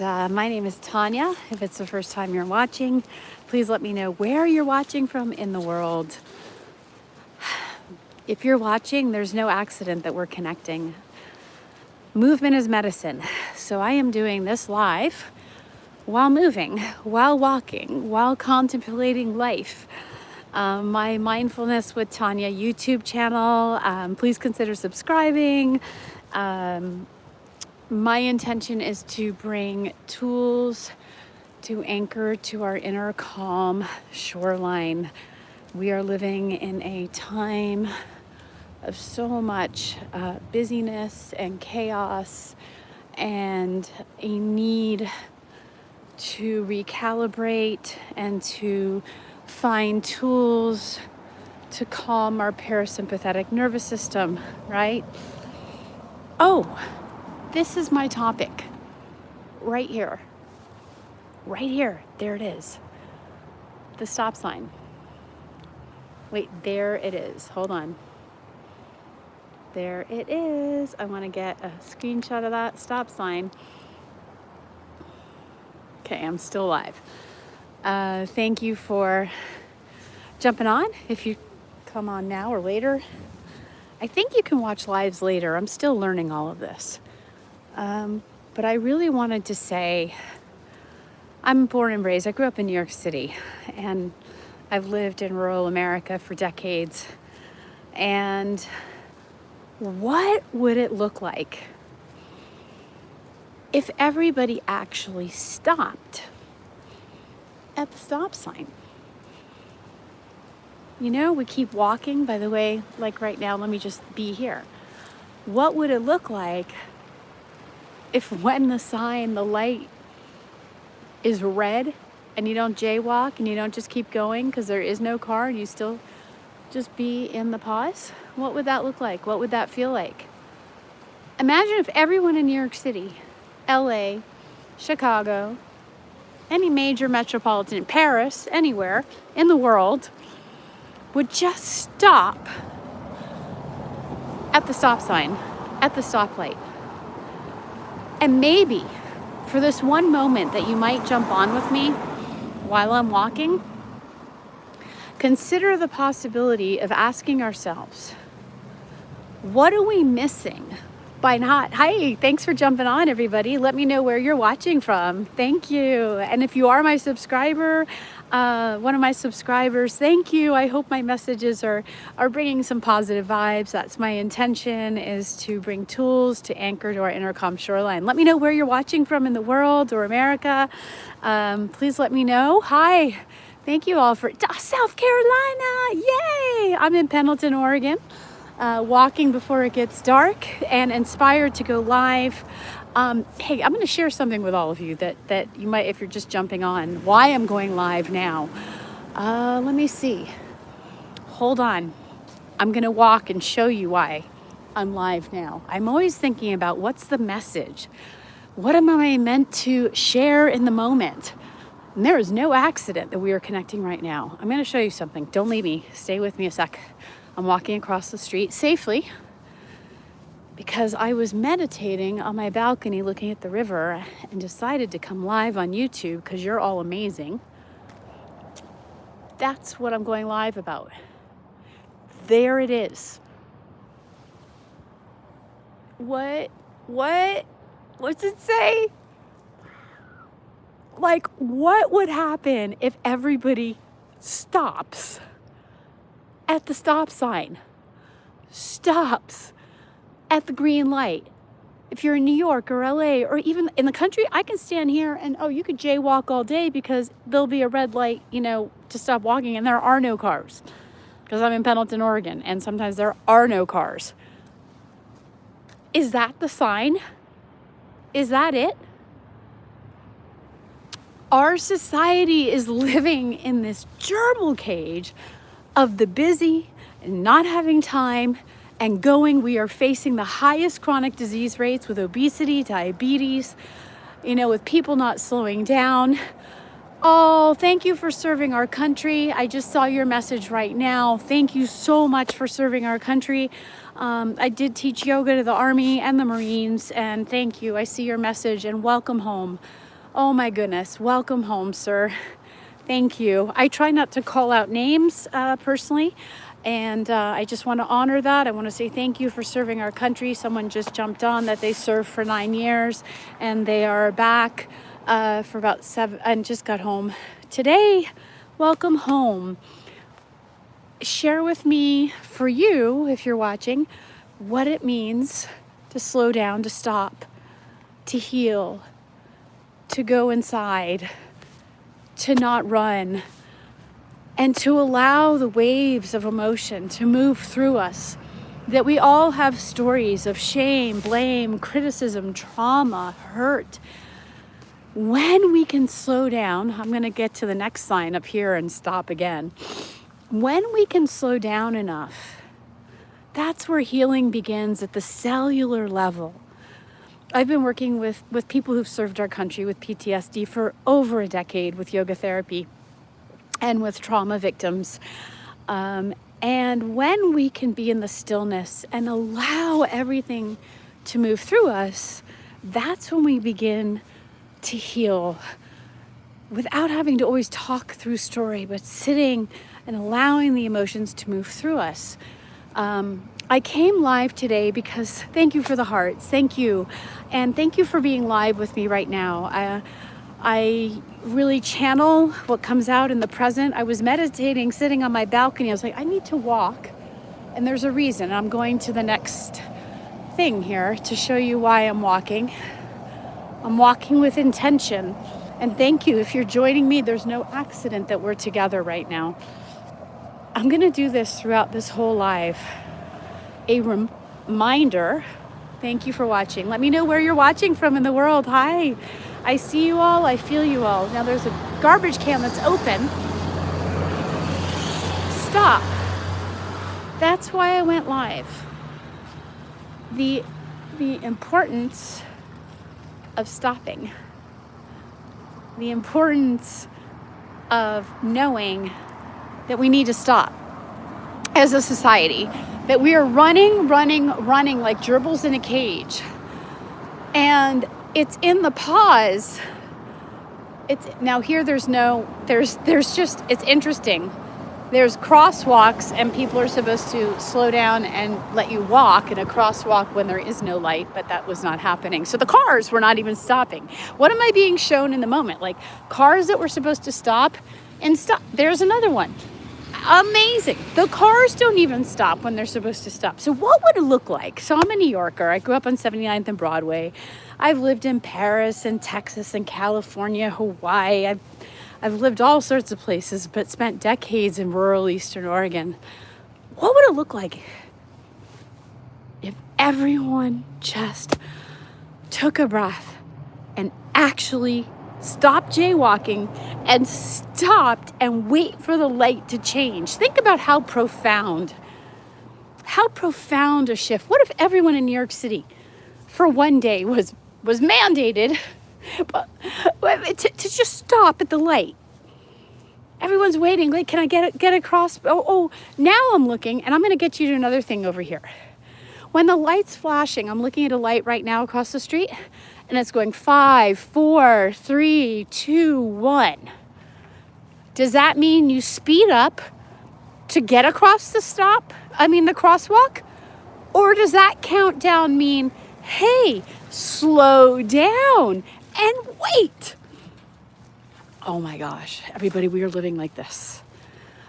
And my name is Tanya. If it's the first time you're watching, please let me know where you're watching from in the world. If you're watching, there's no accident that we're connecting. Movement is medicine. So I am doing this live while moving, while walking, while contemplating life. My Mindfulness with Tanya YouTube channel, please consider subscribing. My intention is to bring tools to anchor to our inner calm shoreline. We are living in a time of so much busyness and chaos and a need to recalibrate and to find tools to calm our parasympathetic nervous system, right? Oh, this is my topic right here. Right here. There it is. The stop sign. Wait, there it is. Hold on. There it is. I want to get a screenshot of that stop sign. Okay, I'm still live. Thank you for jumping on. If you come on now or later, I think you can watch lives later. I'm still learning all of this. But I really wanted to say, I'm born and raised, I grew up in New York City, and I've lived in rural America for decades. And what would it look like if everybody actually stopped at the stop sign? You know, we keep walking, by the way, like right now, let me just be here. What would it look like if when the light is red and you don't jaywalk and you don't just keep going because there is no car and you still just be in the pause? What would that look like? What would that feel like? Imagine if everyone in New York City, LA, Chicago, any major metropolitan, Paris, anywhere in the world would just stop at the stop sign, at the stoplight. And maybe for this one moment that you might jump on with me while I'm walking, consider the possibility of asking ourselves, what are we missing by not? Hi, thanks for jumping on, everybody. Let me know where you're watching from. Thank you. And if you are my subscriber, one of my subscribers, thank you. I hope my messages are bringing some positive vibes. That's my intention, is to bring tools to anchor to our inner calm shoreline. Let me know where you're watching from in the world or America. Please let me know. Hi. Thank you all for South Carolina. Yay. I'm in Pendleton, Oregon. Walking before it gets dark and inspired to go live. Hey, I'm going to share something with all of you that you might, if you're just jumping on, why I'm going live now. Let me see. Hold on. I'm going to walk and show you why I'm live now. I'm always thinking about what's the message? What am I meant to share in the moment? And there is no accident that we are connecting right now. I'm going to show you something. Don't leave me. Stay with me a sec. I'm walking across the street safely because I was meditating on my balcony looking at the river and decided to come live on YouTube because you're all amazing. That's what I'm going live about. There it is. What's it say? Like, what would happen if everybody stops at the stop sign, stops at the green light? If you're in New York or LA or even in the country, I can stand here and, you could jaywalk all day because there'll be a red light, to stop walking, and there are no cars because I'm in Pendleton, Oregon, and sometimes there are no cars. Is that the sign? Is that it? Our society is living in this gerbil cage of the busy and not having time and going. We are facing the highest chronic disease rates with obesity, diabetes, with people not slowing down. Oh, thank you for serving our country. I just saw your message right now. Thank you so much for serving our country. I did teach yoga to the Army and the Marines, and thank you. I see your message, and welcome home. Oh my goodness. Welcome home, sir. Thank you. I try not to call out names personally, and I just want to honor that. I want to say thank you for serving our country. Someone just jumped on that they served for 9 years, and they are back for about 7 and just got home today. Welcome home. Share with me, for you, if you're watching, what it means to slow down, to stop, to heal, to go inside, to not run, and to allow the waves of emotion to move through us. That we all have stories of shame, blame, criticism, trauma, hurt. When we can slow down, I'm going to get to the next sign up here and stop again. When we can slow down enough, that's where healing begins at the cellular level. I've been working with people who've served our country with PTSD for over a decade with yoga therapy and with trauma victims. And when we can be in the stillness and allow everything to move through us, that's when we begin to heal without having to always talk through story, but sitting and allowing the emotions to move through us. I came live today because thank you for the hearts. Thank you. And thank you for being live with me right now. I really channel what comes out in the present. I was meditating, sitting on my balcony. I was like, I need to walk. And there's a reason. I'm going to the next thing here to show you why I'm walking. I'm walking with intention. And thank you. If you're joining me, there's no accident that we're together right now. I'm going to do this throughout this whole live. A reminder. Thank you for watching. Let me know where you're watching from in the world. Hi. I see you all. I feel you all. Now there's a garbage can that's open. Stop. That's why I went live. The importance of stopping. The importance of knowing that we need to stop as a society. That we are running like gerbils in a cage. And it's in the pause. It's now here there's just, it's interesting. There's crosswalks and people are supposed to slow down and let you walk in a crosswalk when there is no light, but that was not happening. So the cars were not even stopping. What am I being shown in the moment? Like cars that were supposed to stop and stop. There's another one. Amazing. The cars don't even stop when they're supposed to stop. So what would it look like? So I'm a New Yorker. I grew up on 79th and Broadway. I've lived in Paris and Texas and California, Hawaii. I've lived all sorts of places, but spent decades in rural Eastern Oregon. What would it look like if everyone just took a breath and actually stopped jaywalking and stopped and wait for the light to change? Think about how profound a shift. What if everyone in New York City for one day was mandated to just stop at the light? Everyone's waiting. Like, can I get across? Oh, now I'm looking, and I'm going to get you to another thing over here. When the light's flashing, I'm looking at a light right now across the street, and it's going 5, 4, 3, 2, 1. Does that mean you speed up to get across the crosswalk? Or does that countdown mean, hey, slow down and wait? Oh my gosh, everybody, we are living like this.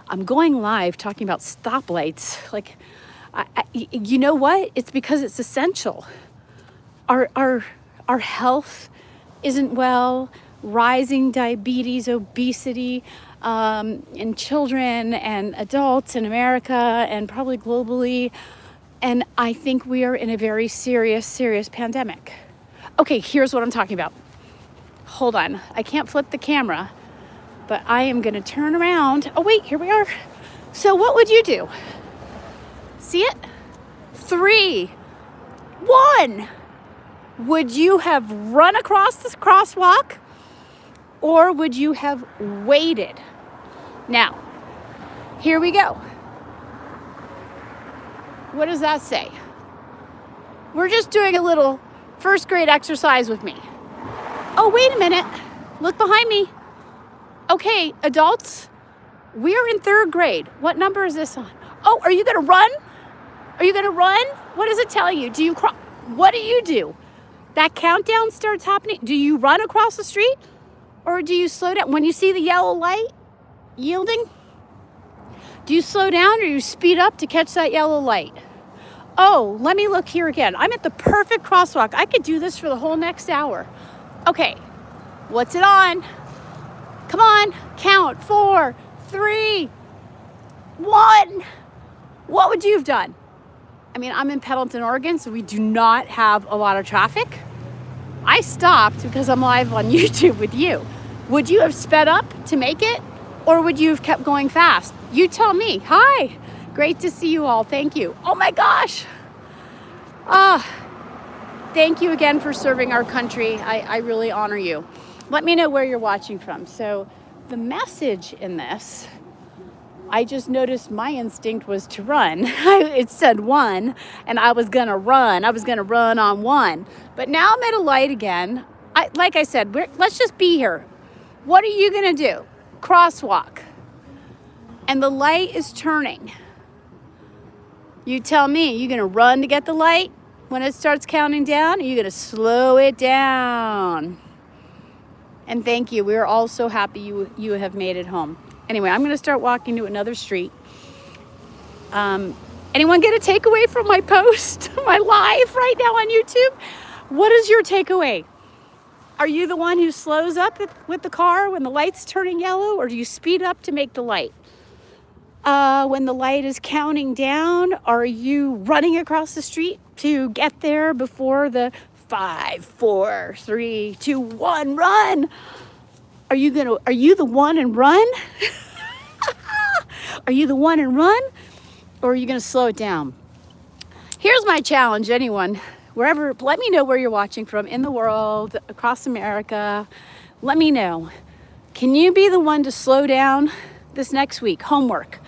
I'm going live talking about stoplights. Like, you know what? It's because it's essential. Our health isn't well. Rising diabetes, obesity in children and adults in America and probably globally. And I think we are in a very serious pandemic. Okay, here's what I'm talking about. Hold on. I can't flip the camera, but I am going to turn around. Oh, wait, here we are. So what would you do? See it? 3, 1. Would you have run across this crosswalk or would you have waited? Now, here we go. What does that say? We're just doing a little first grade exercise with me. Oh, wait a minute. Look behind me. Okay, adults, we're in 3rd grade. What number is this on? Oh, are you going to run? Are you going to run? What does it tell you? Do you what do you do? That countdown starts happening. Do you run across the street or do you slow down? When you see the yellow light yielding, do you slow down or you speed up to catch that yellow light? Oh, let me look here again. I'm at the perfect crosswalk. I could do this for the whole next hour. Okay, what's it on? Come on, count. 4, 3, 1. What would you have done? I mean, I'm in Pendleton, Oregon, so we do not have a lot of traffic. I stopped because I'm live on YouTube with you. Would you have sped up to make it, or would you have kept going fast? You tell me. Hi, great to see you all. Thank you. Oh my gosh. Thank you again for serving our country. I really honor you. Let me know where you're watching from. So the message in this, I just noticed my instinct was to run. It said 1, and I was gonna run. I was gonna run on 1. But now I'm at a light again. Like I said, let's just be here. What are you gonna do? Crosswalk. And the light is turning. You tell me, you gonna run to get the light when it starts counting down? Or are you gonna slow it down? And thank you. We're all so happy you have made it home. Anyway, I'm going to start walking to another street. Anyone get a takeaway from my post, my live right now on YouTube? What is your takeaway? Are you the one who slows up with the car when the light's turning yellow, or do you speed up to make the light? When the light is counting down, are you running across the street to get there before the 5, 4, 3, 2, 1, run? Are you the one and run? Are you the one and run? Or are you gonna slow it down? Here's my challenge, anyone, wherever, let me know where you're watching from in the world, across America. Let me know. Can you be the one to slow down this next week? Homework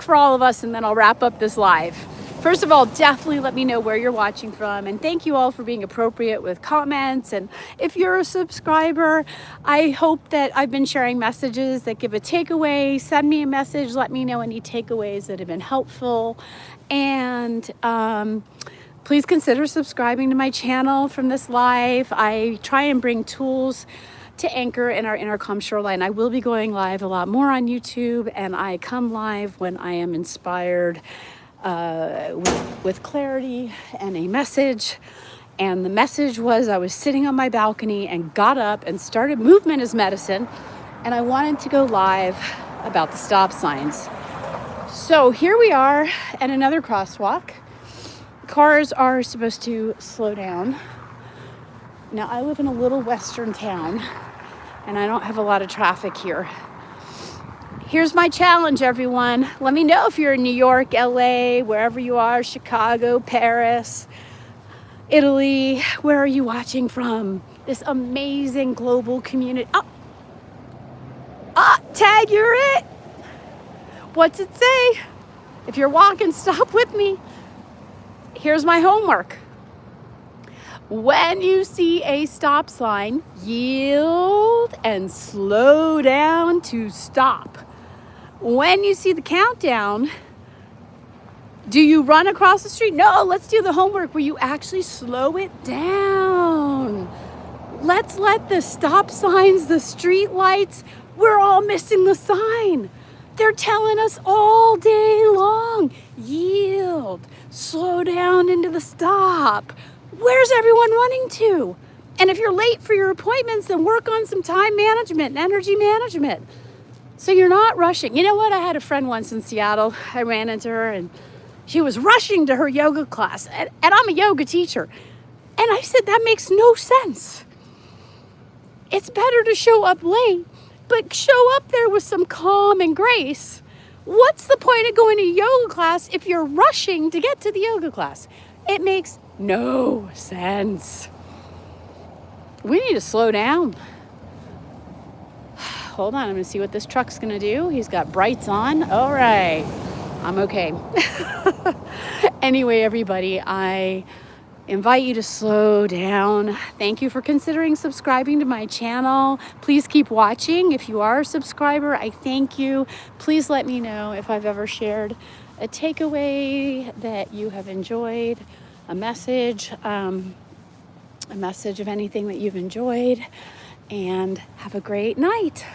for all of us, and then I'll wrap up this live. First of all, definitely let me know where you're watching from, and thank you all for being appropriate with comments. And if you're a subscriber, I hope that I've been sharing messages that give a takeaway. Send me a message, let me know any takeaways that have been helpful, and please consider subscribing to my channel from this live. I try and bring tools to anchor in our Intercom shoreline. I will be going live a lot more on YouTube, and I come live when I am inspired with clarity and a message. And the message was, I was sitting on my balcony and got up and started Movement is Medicine, and I wanted to go live about the stop signs. So here we are at another crosswalk. Cars are supposed to slow down. Now, I live in a little western town, and I don't have a lot of traffic here. Here's my challenge, everyone. Let me know if you're in New York, LA, wherever you are, Chicago, Paris, Italy. Where are you watching from? This amazing global community. Tag, you're it. What's it say? If you're walking, stop with me. Here's my homework. When you see a stop sign, yield and slow down to stop. When you see the countdown, do you run across the street? No, let's do the homework where you actually slow it down. Let's let the stop signs, the street lights, we're all missing the sign. They're telling us all day long, yield, slow down into the stop. Where's everyone running to? And if you're late for your appointments, then work on some time management and energy management, so you're not rushing. You know what? I had a friend once in Seattle. I ran into her, and she was rushing to her yoga class. And I'm a yoga teacher. And I said, that makes no sense. It's better to show up late, but show up there with some calm and grace. What's the point of going to yoga class if you're rushing to get to the yoga class? It makes no sense. We need to slow down. Hold on, I'm gonna see what this truck's gonna do. He's got brights on. All right, I'm okay. Anyway, everybody, I invite you to slow down. Thank you for considering subscribing to my channel. Please keep watching. If you are a subscriber, I thank you. Please let me know if I've ever shared a takeaway that you have enjoyed, a message of anything that you've enjoyed, and have a great night.